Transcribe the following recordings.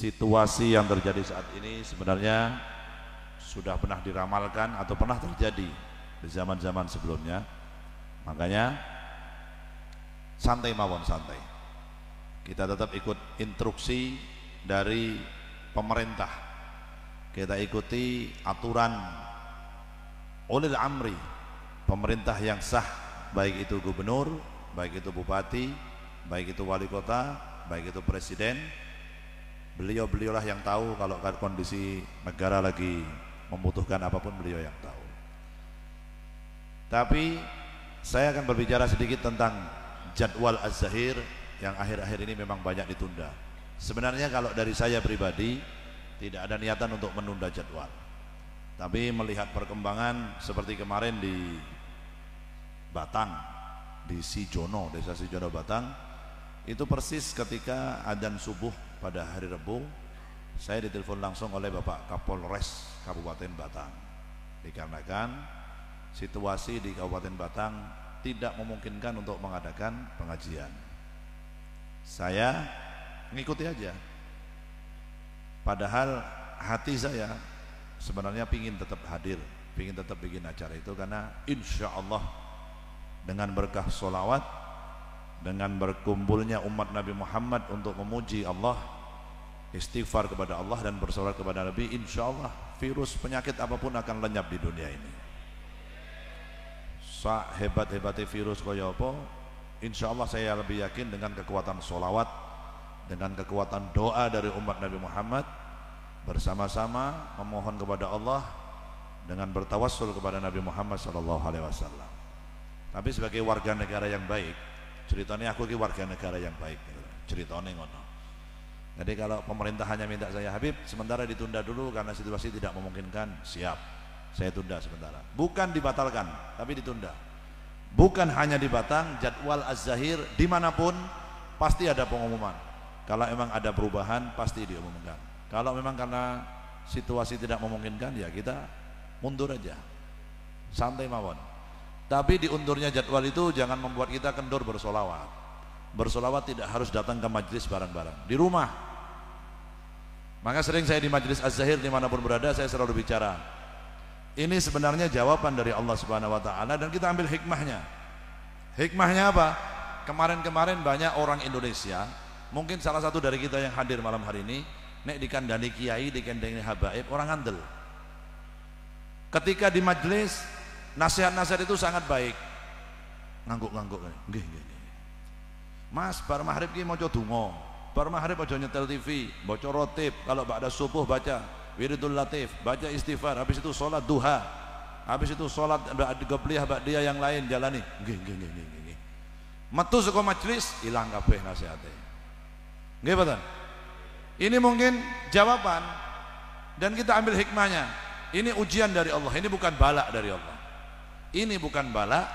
situasi yang terjadi saat ini sebenarnya sudah pernah diramalkan atau pernah terjadi di zaman-zaman sebelumnya. Makanya santai mawon santai. Kita tetap ikut instruksi dari pemerintah. Kita ikuti aturan ulil amri, pemerintah yang sah, baik itu gubernur, baik itu bupati, baik itu wali kota, baik itu presiden. Beliau-beliaulah yang tahu kalau kondisi negara lagi membutuhkan apapun, beliau yang tahu. Tapi saya akan berbicara sedikit tentang jadwal Az-Zahir yang akhir-akhir ini memang banyak ditunda. Sebenarnya kalau dari saya pribadi tidak ada niatan untuk menunda jadwal, tapi melihat perkembangan seperti kemarin di Batang, di Sijono, desa Sijono Batang, itu persis ketika adzan subuh pada hari Rabu, saya ditelepon langsung oleh Bapak Kapolres Kabupaten Batang, dikarenakan situasi di Kabupaten Batang tidak memungkinkan untuk mengadakan pengajian. Saya ngikuti aja, padahal hati saya sebenarnya pingin tetap hadir, pingin tetap bikin acara itu, karena insya Allah dengan berkah sholawat, dengan berkumpulnya umat Nabi Muhammad untuk memuji Allah, istighfar kepada Allah dan bersolat kepada Nabi, insya Allah virus penyakit apapun akan lenyap di dunia ini. Hebat-hebatnya virus kaya apa, insya Allah saya lebih yakin dengan kekuatan sholawat, dengan kekuatan doa dari umat Nabi Muhammad, bersama-sama memohon kepada Allah dengan bertawassul kepada Nabi Muhammad SAW. Tapi sebagai warga negara yang baik, ceritanya aku ini warga negara yang baik, ceritanya ngono. Jadi kalau pemerintah hanya minta saya, Habib sementara ditunda dulu karena situasi tidak memungkinkan, siap, saya tunda sementara. Bukan dibatalkan, tapi ditunda. Bukan hanya di Batang, jadwal Az-Zahir dimanapun pasti ada pengumuman. Kalau memang ada perubahan pasti diumumkan. Kalau memang karena situasi tidak memungkinkan, ya kita mundur aja, santai mawon. Tapi diundurnya jadwal itu jangan membuat kita kendor bersolawat. Bersolawat tidak harus datang ke majelis bareng-bareng, di rumah. Maka sering saya di majelis Az-Zahir dimanapun berada, saya selalu bicara, ini sebenarnya jawaban dari Allah Subhanahu Wa Taala dan kita ambil hikmahnya. Hikmahnya apa? Kemarin-kemarin banyak orang Indonesia, mungkin salah satu dari kita yang hadir malam hari ini, nek dikandani kiai, dikandani habaib, orang ngandel. Ketika di majelis, nasihat-nasihat itu sangat baik. Ngangguk-ngangguk, nggih. Mas, bar maghrib ki maca donga. Bar maghrib aja nyetel TV, baca rotib. Kalau ba'da subuh baca wiridul latif, baca istighfar. Habis itu sholat duha. Habis itu sholat qabliyah ba'diyah yang lain jalani. Nggih. Metu saka majelis ilang kabeh nasihate. Nggih mboten? Ini mungkin jawaban dan kita ambil hikmahnya. Ini ujian dari Allah, ini bukan bala dari Allah. Ini bukan bala,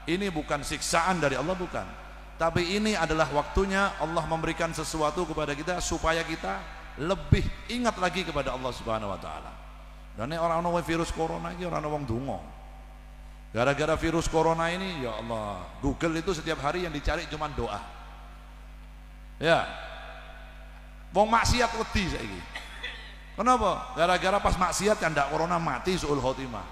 ini bukan siksaan dari Allah, bukan. Tapi ini adalah waktunya Allah memberikan sesuatu kepada kita supaya kita lebih ingat lagi kepada Allah Subhanahu Wa Taala. Dan ini orang virus corona ini orang wong donga. Gara-gara virus corona ini, ya Allah, Google itu setiap hari yang dicari cuma doa. Ya, wong maksiat wedi saiki. Kenapa? Gara-gara pas maksiat yang ndak corona mati suul khotimah.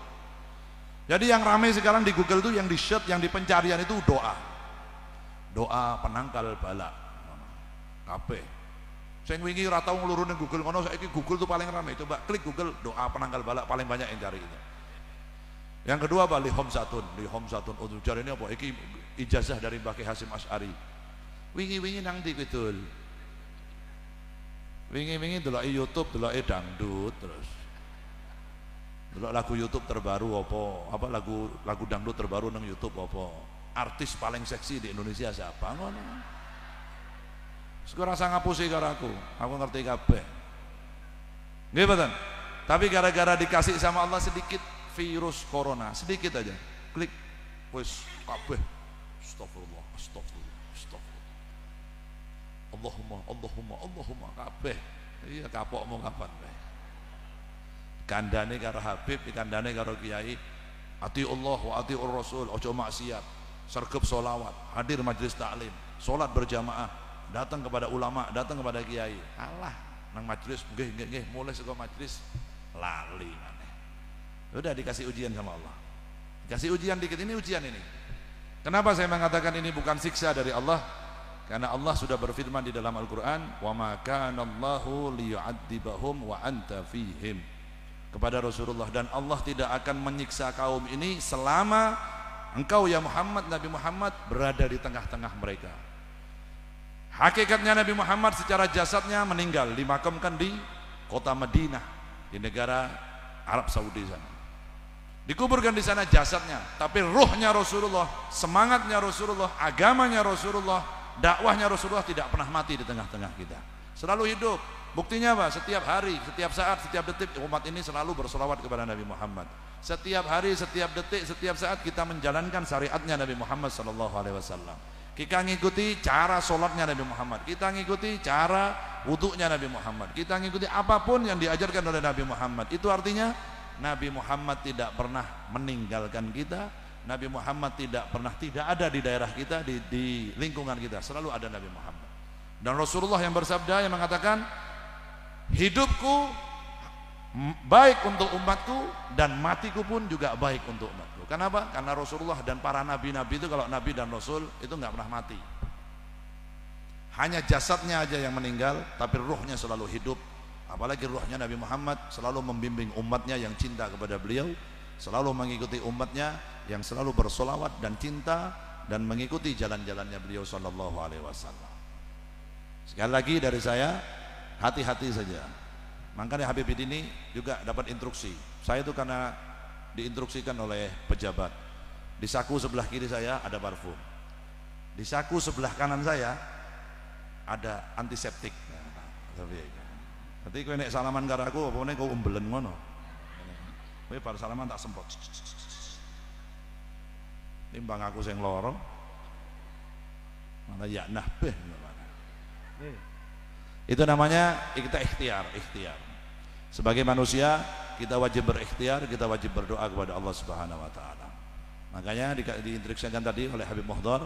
Jadi yang ramai sekarang di Google itu yang di search, yang di pencarian itu doa. Doa penangkal bala. Kabeh. Sing wingi ora tau ngluru ning Google ngono, saiki Google itu paling ramai. Coba klik Google doa penangkal bala, paling banyak yang cari itu. Yang kedua apa? Lihom satun. Ujar ini apa? Iki ijazah dari Mbah Hasyim Asy'ari. Wingi-wingi nang ndi kidul? Wingi-wingi deloki YouTube, deloki dangdut terus. Delok lagu YouTube terbaru apa lagu dangdut terbaru nang YouTube apa? Artis paling seksi di Indonesia siapa? Ngono. Sekarang rasa ngapusi karo aku ngerti kabeh. Nggih mboten? Tapi gara-gara dikasih sama Allah sedikit virus corona, sedikit aja. Klik wis kabeh. Astagfirullah. Allahumma kabeh. Iya kapokmu kapan wae. Kandane karo Habib, kandane karo kiai. Ati Allah wa ati Rasul, ojo maksiat. Sergap solawat, hadir majelis taklim, solat berjamaah, datang kepada ulama, datang kepada kiai. Alah, nang majelis nggih mulai saka majelis lali maneh. Udah dikasih ujian sama Allah. Dikasih ujian dikit, ini ujian ini. Kenapa saya mengatakan ini bukan siksa dari Allah? Karena Allah sudah berfirman di dalam Al-Qur'an, "Wa ma kana Allahu liyu'adzibahum wa anta fihim." Kepada Rasulullah, dan Allah tidak akan menyiksa kaum ini selama engkau ya Muhammad, Nabi Muhammad berada di tengah-tengah mereka. Hakikatnya Nabi Muhammad secara jasadnya meninggal, dimakamkan di kota Madinah di negara Arab Saudi sana. Dikuburkan di sana jasadnya, tapi ruhnya Rasulullah, semangatnya Rasulullah, agamanya Rasulullah, dakwahnya Rasulullah tidak pernah mati di tengah-tengah kita. Selalu hidup. Buktinya apa? Setiap hari, setiap saat, setiap detik umat ini selalu bersolawat kepada Nabi Muhammad. Setiap hari, setiap detik, setiap saat kita menjalankan syariatnya Nabi Muhammad SAW. Kita ngikuti cara sholatnya Nabi Muhammad, kita ngikuti cara wuduknya Nabi Muhammad, kita ngikuti apapun yang diajarkan oleh Nabi Muhammad. Itu artinya Nabi Muhammad tidak pernah meninggalkan kita. Nabi Muhammad tidak ada di daerah kita, di lingkungan kita. Selalu ada Nabi Muhammad. Dan Rasulullah yang bersabda, yang mengatakan, hidupku baik untuk umatku dan matiku pun juga baik untuk umatku. Kenapa? Karena Rasulullah dan para nabi-nabi itu, kalau nabi dan rasul itu nggak pernah mati. Hanya jasadnya aja yang meninggal, tapi ruhnya selalu hidup. Apalagi ruhnya Nabi Muhammad selalu membimbing umatnya yang cinta kepada beliau, selalu mengikuti umatnya yang selalu bersolawat dan cinta dan mengikuti jalan-jalannya beliau sallallahu alaihi wasallam. Sekali lagi dari saya, hati-hati saja. Makanya Habib ini juga dapat instruksi. Saya itu karena diinstruksikan oleh pejabat. Di saku sebelah kiri saya ada parfum, di saku sebelah kanan saya ada antiseptik. Nanti kowe nek salaman karo aku apa meneh kau umbelen ngono. Kowe bar salaman tak semprot. Timbang aku sing loro. Mana ya nahbeh. Itu namanya kita ikhtiar. Sebagai manusia kita wajib berikhtiar, kita wajib berdoa kepada Allah Subhanahu wa taala. Makanya diinstruksikan tadi oleh Habib Muhdar,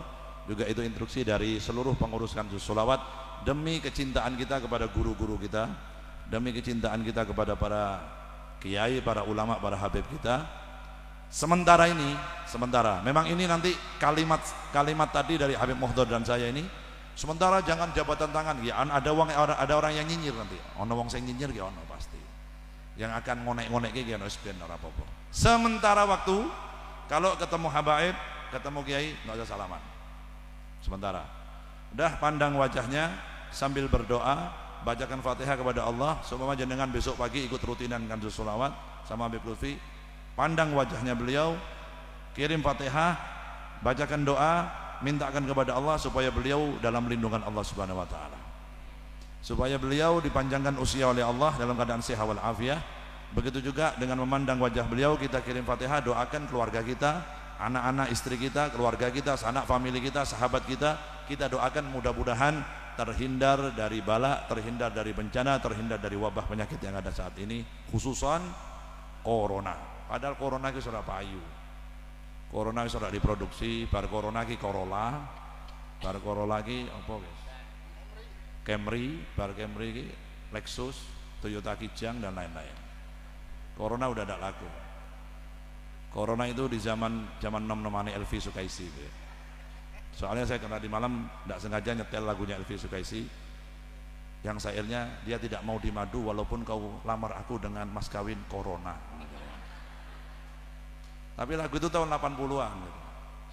juga itu instruksi dari seluruh pengurus kanjus sholawat, demi kecintaan kita kepada guru-guru kita, demi kecintaan kita kepada para kiai, para ulama, para habib kita. Sementara memang ini nanti kalimat tadi dari Habib Muhdar dan saya ini, sementara jangan jabatan tangan ya, ada orang yang nyinyir nanti. Ono wong sing nyinyir ya ono pasti. Yang akan ngonek-ngonek ki ono ben ora apa-apa. Sementara waktu kalau ketemu habaib, ketemu kiai enggak usah salaman. Sementara udah pandang wajahnya sambil berdoa, bacakan Fatihah kepada Allah. Seumpama jenengan besok pagi ikut rutinan kanjus sholawat sama Habib Lutfi, pandang wajahnya beliau, kirim Fatihah, bacakan doa, mintakan kepada Allah supaya beliau dalam lindungan Allah Subhanahu wa taala, supaya beliau dipanjangkan usia oleh Allah dalam keadaan sehat wal afiah. Begitu juga dengan memandang wajah beliau, kita kirim Fatihah, doakan keluarga kita, anak-anak, istri kita, keluarga kita, sanak famili kita, sahabat kita. Kita doakan mudah-mudahan terhindar dari bala, terhindar dari bencana, terhindar dari wabah penyakit yang ada saat ini, khususan corona. Padahal corona itu sudah payu, corona itu sudah diproduksi, bar corona ki Corolla, bar Corolla ki apa guys, Camry, bar Camry ki Lexus, Toyota Kijang dan lain-lain. Corona udah tidak laku. Corona itu di zaman nom-nomane Elvi Sukaisi. Soalnya saya karena di malam tidak sengaja nyetel lagunya Elvi Sukaisi yang syairnya, dia tidak mau di madu walaupun kau lamar aku dengan mas kawin Corona. Tapi lagu itu tahun 80-an gitu.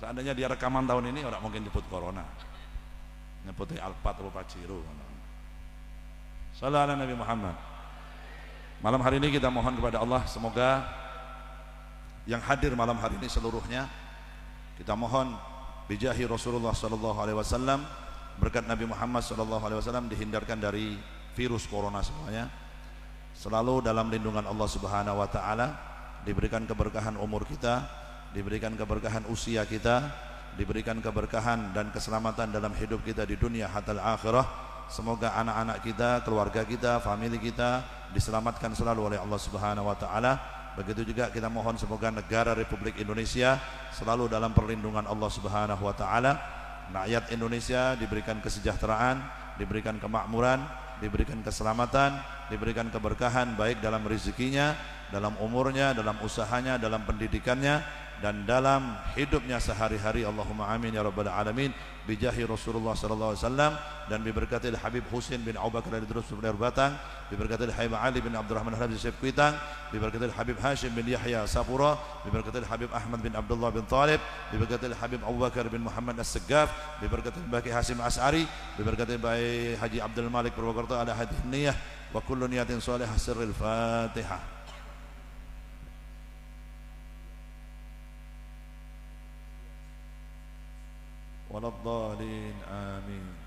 Seandainya dia rekaman tahun ini orang mungkin nyebut Corona, nyebutnya Alphard atau Pajero. Sallallahu alaihi Nabi Muhammad. Malam hari ini kita mohon kepada Allah, semoga yang hadir malam hari ini seluruhnya, kita mohon bijahi Rasulullah sallallahu alaihi wasallam, berkat Nabi Muhammad sallallahu alaihi wasallam, dihindarkan dari virus corona semuanya, selalu dalam lindungan Allah Subhanahu wa taala, diberikan keberkahan umur kita, diberikan keberkahan usia kita, diberikan keberkahan dan keselamatan dalam hidup kita di dunia hatta akhirah. Semoga anak-anak kita, keluarga kita, famili kita diselamatkan selalu oleh Allah Subhanahu wa taala. Begitu juga kita mohon semoga negara Republik Indonesia selalu dalam perlindungan Allah Subhanahu wa taala. Rakyat Indonesia diberikan kesejahteraan, diberikan kemakmuran, diberikan keselamatan, diberikan keberkahan baik dalam rezekinya, dalam umurnya, dalam usahanya, dalam pendidikannya, dan dalam hidupnya sehari-hari. Allahumma amin ya rabbal alamin, bijahi Rasulullah sallallahu alaihi wasallam, dan diberkati Habib Husin bin Abu Bakar dari Terus Benar Batang, diberkati Habib Ali bin Abdurrahman Habib Syekh Kuitang, diberkati Habib Hashim bin Yahya Sapura, diberkati Habib Ahmad bin Abdullah bin Talib, diberkati Habib Abu Bakar bin Muhammad As-Segaf, diberkati Baki Hasim As'ari, diberkati Bayi Haji Abdul Malik Purwokerto ala hadhihi niyah wa kullu niyatin salihah. Sirril Fatihah. ولا الضالين آمين.